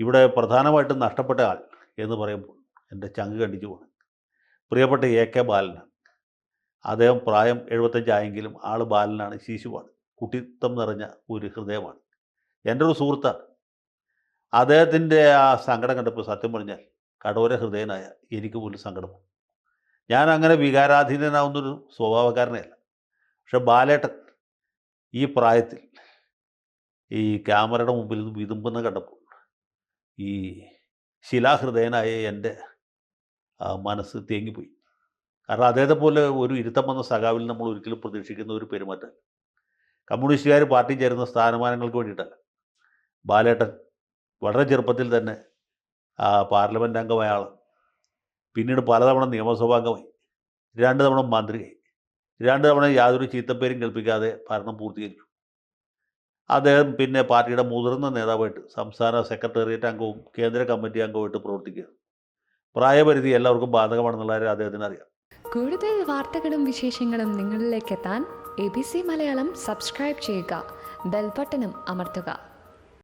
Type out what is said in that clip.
ഇവിടെ പ്രധാനമായിട്ടും നഷ്ടപ്പെട്ട ആൾ എന്ന് പറയുമ്പോൾ എൻ്റെ ചങ്ക് കണ്ടിച്ചു പോകണം പ്രിയപ്പെട്ട AK ബാലനാണ്. അദ്ദേഹം പ്രായം 75 ആയെങ്കിലും ആൾ ബാലനാണ്, ശിശുവാണ്, കുട്ടിത്തം നിറഞ്ഞ ഒരു ഹൃദയമാണ്. എൻ്റെ ഒരു സുഹൃത്താണ്. അദ്ദേഹത്തിൻ്റെ ആ സങ്കടം കണ്ടപ്പോൾ സത്യം പറഞ്ഞാൽ കടോര ഹൃദയനായ എനിക്ക് പോലും സങ്കടമാണ്. ഞാൻ അങ്ങനെ വികാരാധീനനാവുന്നൊരു സ്വഭാവക്കാരനെയല്ല. പക്ഷെ ബാലേട്ടൻ ഈ പ്രായത്തിൽ ഈ ക്യാമറയുടെ മുമ്പിൽ നിന്ന് വിതുമ്പുന്ന കണ്ടപ്പോൾ ഈ ശിലാഹൃദയനായ എൻ്റെ മനസ്സ് തേങ്ങിപ്പോയി. കാരണം അദ്ദേഹത്തെ പോലെ ഒരു ഇരുത്തം വന്ന സഖാവിൽ നമ്മൾ ഒരിക്കലും പ്രതീക്ഷിക്കുന്ന ഒരു പെരുമാറ്റം. കമ്മ്യൂണിസ്റ്റുകാർ പാർട്ടി ചേരുന്ന സ്ഥാനമാനങ്ങൾക്ക് വേണ്ടിയിട്ടല്ല. ബാലേട്ടൻ വളരെ ചെറുപ്പത്തിൽ തന്നെ പാർലമെൻറ്റ് അംഗമായ ആൾ, പിന്നീട് പലതവണ നിയമസഭാംഗമായി, 2 തവണ മന്ത്രിയായി, 2 തവണ യാതൊരു ചീത്തപ്പേരും കേൾപ്പിക്കാതെ ഭരണം പൂർത്തീകരിച്ചു. അദ്ദേഹം പിന്നെ പാർട്ടിയുടെ മുതിർന്ന നേതാവായിട്ട് സംസ്ഥാന സെക്രട്ടേറിയറ്റ് അംഗവും കേന്ദ്ര കമ്മിറ്റി അംഗവുമായിട്ട് പ്രവർത്തിക്കുക. പ്രായപരിധി എല്ലാവർക്കും ബാധകമാണെന്നുള്ള കാര്യം അദ്ദേഹത്തിന് അറിയാം. കൂടുതൽ വാർത്തകളും വിശേഷങ്ങളും നിങ്ങളിലേക്ക് എത്താൻ ABC മലയാളം സബ്സ്ക്രൈബ് ചെയ്യുക, ബെൽബട്ടനും അമർത്തുക.